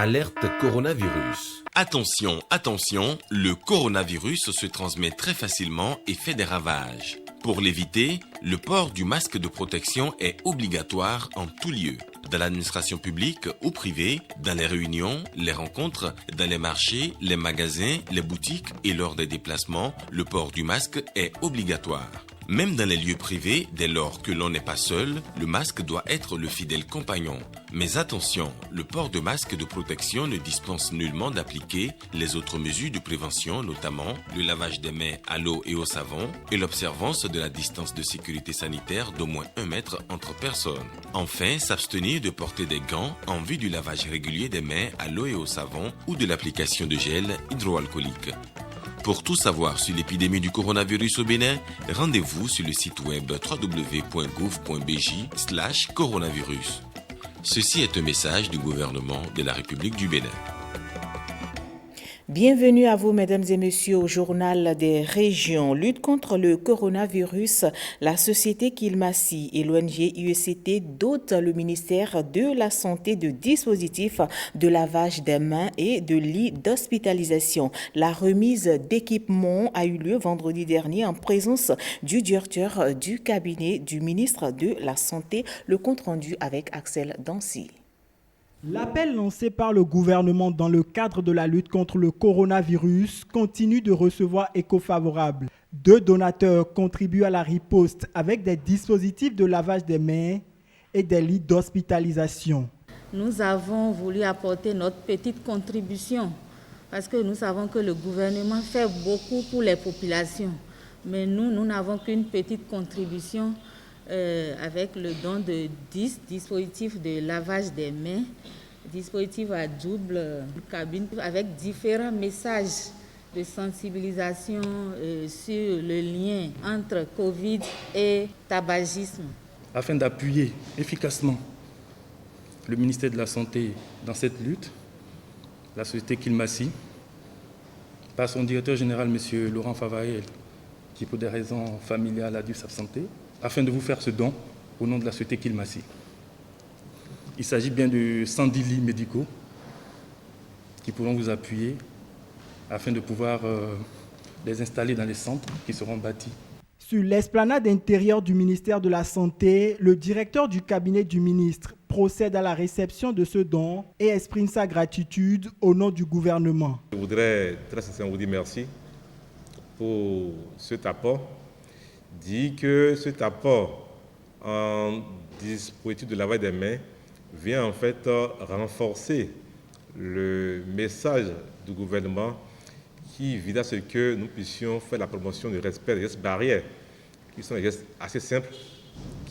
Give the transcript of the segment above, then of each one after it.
Alerte coronavirus. Attention, attention, le coronavirus se transmet très facilement et fait des ravages. Pour l'éviter, le port du masque de protection est obligatoire en tout lieu. Dans l'administration publique ou privée, dans les réunions, les rencontres, dans les marchés, les magasins, les boutiques et lors des déplacements, le port du masque est obligatoire. Même dans les lieux privés, dès lors que l'on n'est pas seul, le masque doit être le fidèle compagnon. Mais attention, le port de masque de protection ne dispense nullement d'appliquer les autres mesures de prévention, notamment le lavage des mains à l'eau et au savon et l'observance de la distance de sécurité sanitaire d'au moins 1 mètre entre personnes. Enfin, s'abstenir de porter des gants en vue du lavage régulier des mains à l'eau et au savon ou de l'application de gel hydroalcoolique. Pour tout savoir sur l'épidémie du coronavirus au Bénin, rendez-vous sur le site web www.gouv.bj/coronavirus. Ceci est un message du gouvernement de la République du Bénin. Bienvenue à vous, mesdames et messieurs, au journal des régions. Lutte contre le coronavirus, la société Kilmassi et l'ONG UECT dotent le ministère de la Santé de dispositifs de lavage des mains et de lits d'hospitalisation. La remise d'équipements a eu lieu vendredi dernier en présence du directeur du cabinet du ministre de la Santé. Le compte rendu avec Axel Dancy. L'appel lancé par le gouvernement dans le cadre de la lutte contre le coronavirus continue de recevoir écho favorable. 2 donateurs contribuent à la riposte avec des dispositifs de lavage des mains et des lits d'hospitalisation. Nous avons voulu apporter notre petite contribution parce que nous savons que le gouvernement fait beaucoup pour les populations. Mais nous n'avons qu'une petite contribution avec le don de 10 dispositifs de lavage des mains, dispositifs à double cabine avec différents messages de sensibilisation sur le lien entre Covid et tabagisme. Afin d'appuyer efficacement le ministère de la Santé dans cette lutte, la société Kilmassi, par son directeur général, M. Laurent Favaël, qui pour des raisons familiales a dû s'absenter, afin de vous faire ce don au nom de la société Kilmassi. Il s'agit bien de 110 lits médicaux qui pourront vous appuyer afin de pouvoir les installer dans les centres qui seront bâtis. Sur l'esplanade intérieure du ministère de la Santé, le directeur du cabinet du ministre procède à la réception de ce don et exprime sa gratitude au nom du gouvernement. Je voudrais très sincèrement vous dire merci pour cet apport. Dit que cet apport en dispositif de lavage des mains vient en fait renforcer le message du gouvernement qui vise à ce que nous puissions faire la promotion du respect des gestes barrières, qui sont des gestes assez simples,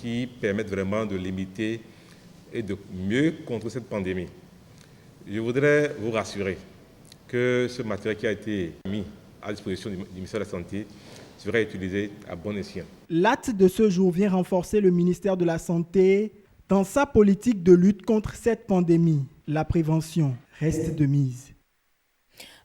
qui permettent vraiment de limiter et de mieux contrôler cette pandémie. Je voudrais vous rassurer que ce matériel qui a été mis à disposition du ministère de la Santé sera utilisé à bon escient. L'acte de ce jour vient renforcer le ministère de la Santé dans sa politique de lutte contre cette pandémie. La prévention reste de mise.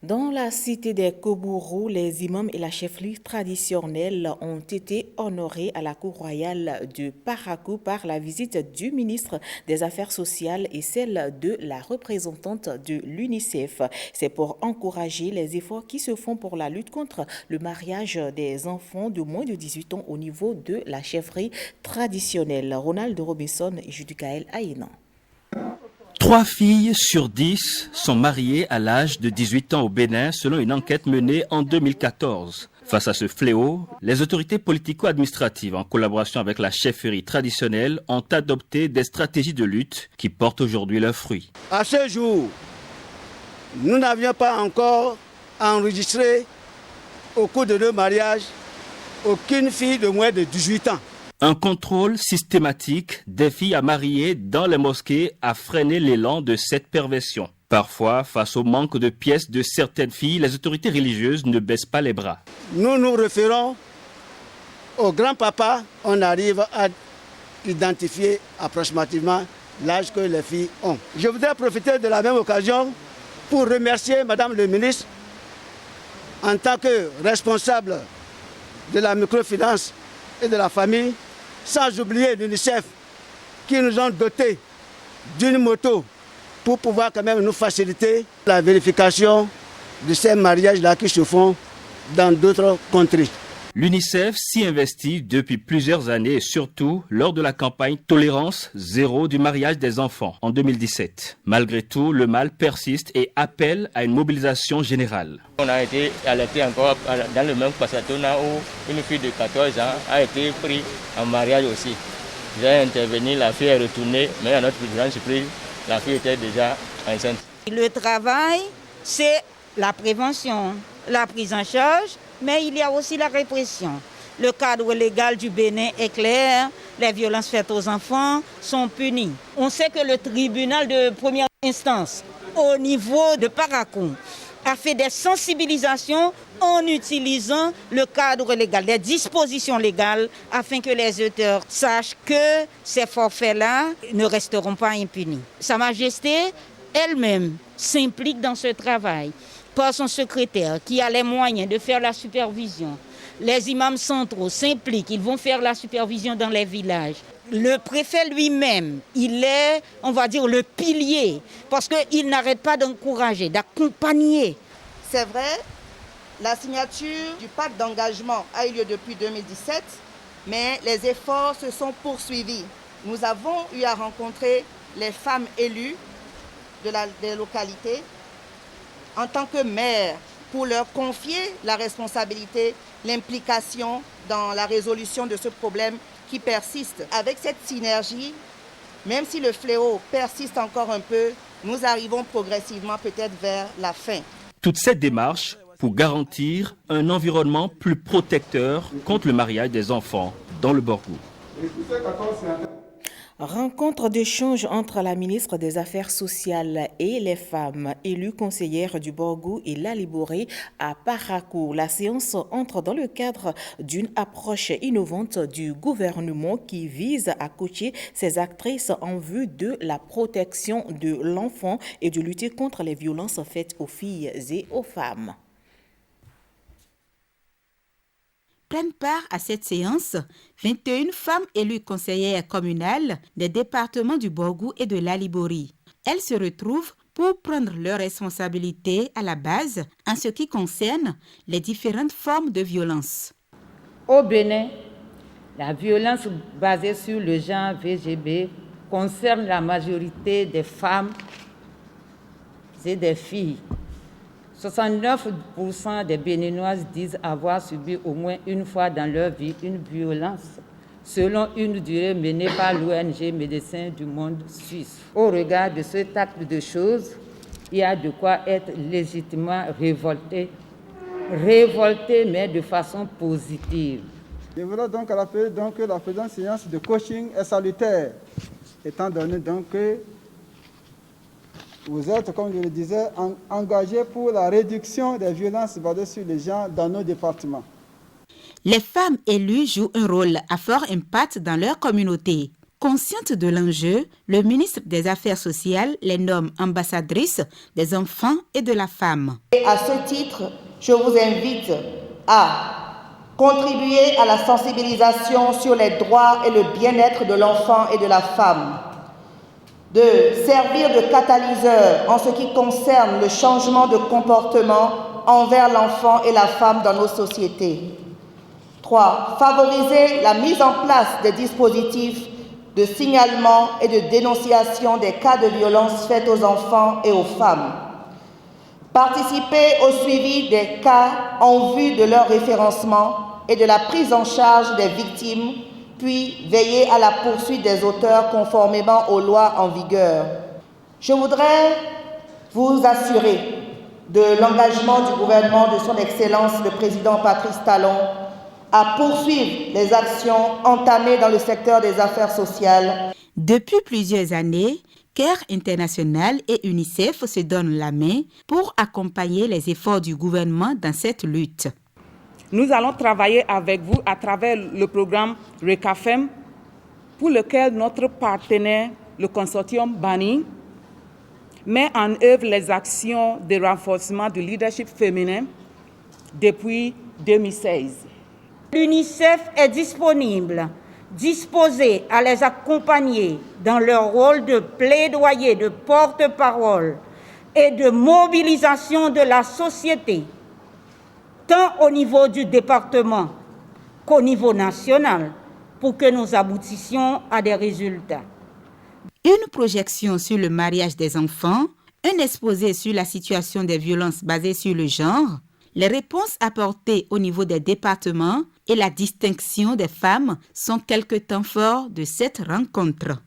Dans la cité des Kobourou, les imams et la chefferie traditionnelle ont été honorés à la cour royale de Parakou par la visite du ministre des Affaires sociales et celle de la représentante de l'UNICEF. C'est pour encourager les efforts qui se font pour la lutte contre le mariage des enfants de moins de 18 ans au niveau de la chefferie traditionnelle. Ronald Robinson et Judicaël Aïnan. 3 filles sur 10 sont mariées à l'âge de 18 ans au Bénin, selon une enquête menée en 2014. Face à ce fléau, les autorités politico-administratives, en collaboration avec la chefferie traditionnelle, ont adopté des stratégies de lutte qui portent aujourd'hui leurs fruits. À ce jour, nous n'avions pas encore enregistré au cours de nos mariages aucune fille de moins de 18 ans. Un contrôle systématique des filles à marier dans les mosquées a freiné l'élan de cette perversion. Parfois, face au manque de pièces de certaines filles, les autorités religieuses ne baissent pas les bras. Nous nous référons au grand-papa, on arrive à identifier approximativement l'âge que les filles ont. Je voudrais profiter de la même occasion pour remercier Madame le ministre en tant que responsable de la microfinance et de la famille, sans oublier l'UNICEF qui nous ont dotés d'une moto pour pouvoir quand même nous faciliter la vérification de ces mariages-là qui se font dans d'autres contrées. L'UNICEF s'y investit depuis plusieurs années et surtout lors de la campagne Tolérance zéro du mariage des enfants en 2017. Malgré tout, le mal persiste et appelle à une mobilisation générale. On a été alerté encore dans le même Passatona où une fille de 14 ans a été prise en mariage aussi. J'ai intervenu, la fille est retournée, mais à notre plus grande surprise, la fille était déjà enceinte. Le travail, c'est la prévention, la prise en charge, mais il y a aussi la répression. Le cadre légal du Bénin est clair, les violences faites aux enfants sont punies. On sait que le tribunal de première instance au niveau de Parakou a fait des sensibilisations en utilisant le cadre légal, des dispositions légales, afin que les auteurs sachent que ces forfaits-là ne resteront pas impunis. Sa Majesté elle-même s'implique dans ce travail par son secrétaire qui a les moyens de faire la supervision. Les imams centraux s'impliquent, ils vont faire la supervision dans les villages. Le préfet lui-même, il est, on va dire, le pilier, parce qu'il n'arrête pas d'encourager, d'accompagner. C'est vrai, la signature du pacte d'engagement a eu lieu depuis 2017, mais les efforts se sont poursuivis. Nous avons eu à rencontrer les femmes élues des localités en tant que maire pour leur confier la responsabilité, l'implication dans la résolution de ce problème qui persiste. Avec cette synergie, même si le fléau persiste encore un peu, nous arrivons progressivement peut-être vers la fin. Toute cette démarche pour garantir un environnement plus protecteur contre le mariage des enfants dans le Borgou. Rencontre d'échange entre la ministre des Affaires sociales et les femmes élues conseillères du Borgou et Laliboré à Parakou. La séance entre dans le cadre d'une approche innovante du gouvernement qui vise à coacher ces actrices en vue de la protection de l'enfant et de lutter contre les violences faites aux filles et aux femmes. Prennent part à cette séance 21 femmes élues conseillères communales des départements du Borgou et de l'Alibori. Elles se retrouvent pour prendre leurs responsabilités à la base en ce qui concerne les différentes formes de violence. Au Bénin, la violence basée sur le genre VGB concerne la majorité des femmes et des filles. 69% des Béninoises disent avoir subi au moins une fois dans leur vie une violence, selon une durée menée par l'ONG Médecins du Monde suisse. Au regard de cet acte de choses, il y a de quoi être légitimement révolté mais de façon positive. Je voudrais donc rappeler que la présente séance de coaching est salutaire, étant donné donc que vous êtes, comme je le disais, engagés pour la réduction des violences basées sur les genres dans nos départements. Les femmes élues jouent un rôle à fort impact dans leur communauté. Consciente de l'enjeu, le ministre des Affaires sociales les nomme ambassadrices des enfants et de la femme. Et à ce titre, je vous invite à contribuer à la sensibilisation sur les droits et le bien-être de l'enfant et de la femme, de servir de catalyseur en ce qui concerne le changement de comportement envers l'enfant et la femme dans nos sociétés. 3. Favoriser la mise en place des dispositifs de signalement et de dénonciation des cas de violence faites aux enfants et aux femmes. Participer au suivi des cas en vue de leur référencement et de la prise en charge des victimes, puis veiller à la poursuite des auteurs conformément aux lois en vigueur. Je voudrais vous assurer de l'engagement du gouvernement de son Excellence le Président Patrice Talon à poursuivre les actions entamées dans le secteur des affaires sociales. Depuis plusieurs années, CARE International et UNICEF se donnent la main pour accompagner les efforts du gouvernement dans cette lutte. Nous allons travailler avec vous à travers le programme RECAFEM, pour lequel notre partenaire, le consortium BANI, met en œuvre les actions de renforcement du leadership féminin depuis 2016. L'UNICEF est disponible disposés à les accompagner dans leur rôle de plaidoyer, de porte-parole et de mobilisation de la société, tant au niveau du département qu'au niveau national, pour que nous aboutissions à des résultats. Une projection sur le mariage des enfants, un exposé sur la situation des violences basées sur le genre, les réponses apportées au niveau des départements et la distinction des femmes sont quelques temps forts de cette rencontre.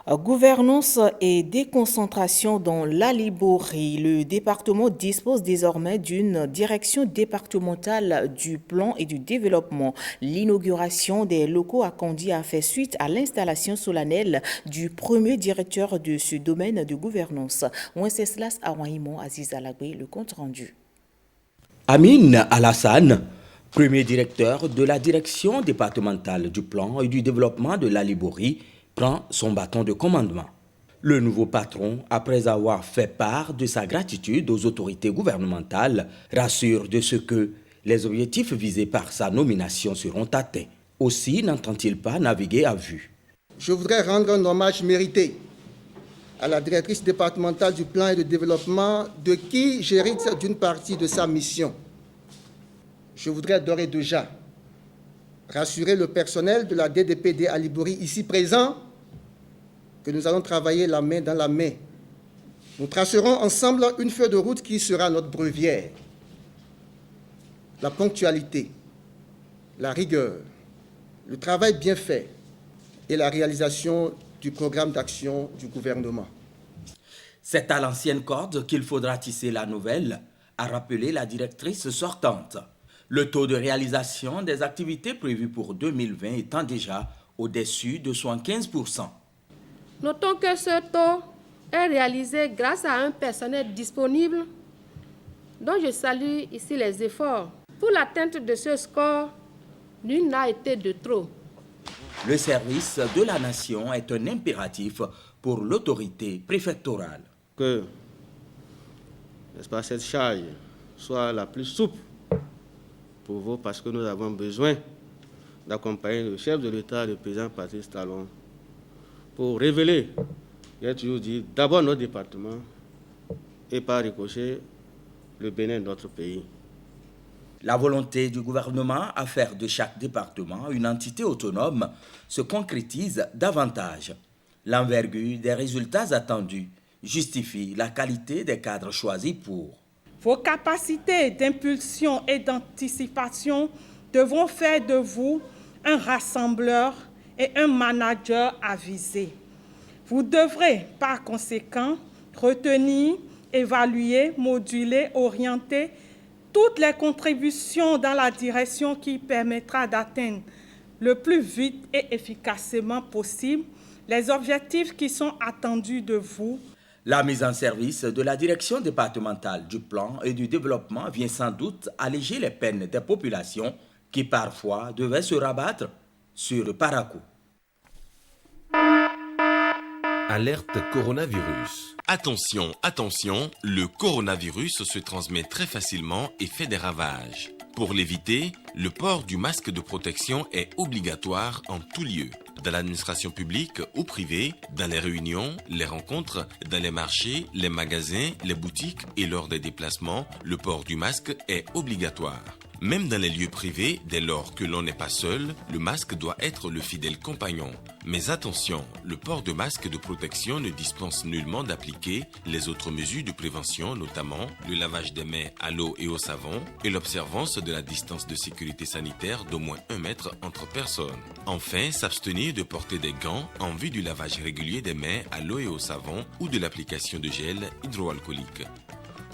Gouvernance et déconcentration dans l'Alibouri. Le département dispose désormais d'une direction départementale du plan et du développement. L'inauguration des locaux à Kandy a fait suite à l'installation solennelle du premier directeur de ce domaine de gouvernance. Wenceslas Awaïmon Aziz Alagbe, le compte rendu. Amin Alassane, premier directeur de la direction départementale du plan et du développement de l'Alibouri, prend son bâton de commandement. Le nouveau patron, après avoir fait part de sa gratitude aux autorités gouvernementales, rassure de ce que les objectifs visés par sa nomination seront atteints. Aussi n'entend-il pas naviguer à vue. Je voudrais rendre un hommage mérité à la directrice départementale du plan et de développement, de qui j'hérite d'une partie de sa mission. Je voudrais d'ores et déjà rassurer le personnel de la DDPD Alibouri ici présent que nous allons travailler la main dans la main. Nous tracerons ensemble une feuille de route qui sera notre brevière. La ponctualité, la rigueur, le travail bien fait et la réalisation du programme d'action du gouvernement. C'est à l'ancienne corde qu'il faudra tisser la nouvelle, a rappelé la directrice sortante. Le taux de réalisation des activités prévues pour 2020 étant déjà au-dessus de 75%. Notons que ce taux est réalisé grâce à un personnel disponible dont je salue ici les efforts. Pour l'atteinte de ce score, nul n'a été de trop. Le service de la nation est un impératif pour l'autorité préfectorale. Que, n'est-ce pas, cette charge soit la plus souple pour vous, parce que nous avons besoin d'accompagner le chef de l'État, le président Patrice Talon, pour révéler, il a toujours dit, d'abord notre département et par ricochet le Bénin de notre pays. La volonté du gouvernement à faire de chaque département une entité autonome se concrétise davantage. L'envergure des résultats attendus justifie la qualité des cadres choisis pour. Vos capacités d'impulsion et d'anticipation devront faire de vous un rassembleur et un manager avisé. Vous devrez, par conséquent, retenir, évaluer, moduler, orienter toutes les contributions dans la direction qui permettra d'atteindre le plus vite et efficacement possible les objectifs qui sont attendus de vous. La mise en service de la direction départementale du plan et du développement vient sans doute alléger les peines des populations qui parfois devaient se rabattre sur le Parakou. Alerte coronavirus. Attention, attention, le coronavirus se transmet très facilement et fait des ravages. Pour l'éviter, le port du masque de protection est obligatoire en tout lieu. Dans l'administration publique ou privée, dans les réunions, les rencontres, dans les marchés, les magasins, les boutiques et lors des déplacements, le port du masque est obligatoire. Même dans les lieux privés, dès lors que l'on n'est pas seul, le masque doit être le fidèle compagnon. Mais attention, le port de masque de protection ne dispense nullement d'appliquer les autres mesures de prévention, notamment le lavage des mains à l'eau et au savon et l'observance de la distance de sécurité sanitaire d'au moins 1 mètre entre personnes. Enfin, s'abstenir de porter des gants en vue du lavage régulier des mains à l'eau et au savon ou de l'application de gel hydroalcoolique.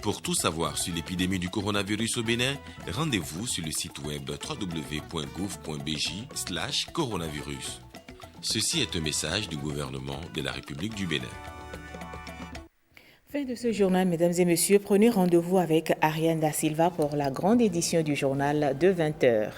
Pour tout savoir sur l'épidémie du coronavirus au Bénin, rendez-vous sur le site web www.gouv.bj/coronavirus. Ceci est un message du gouvernement de la République du Bénin. Fin de ce journal, mesdames et messieurs. Prenez rendez-vous avec Ariane Da Silva pour la grande édition du journal de 20h.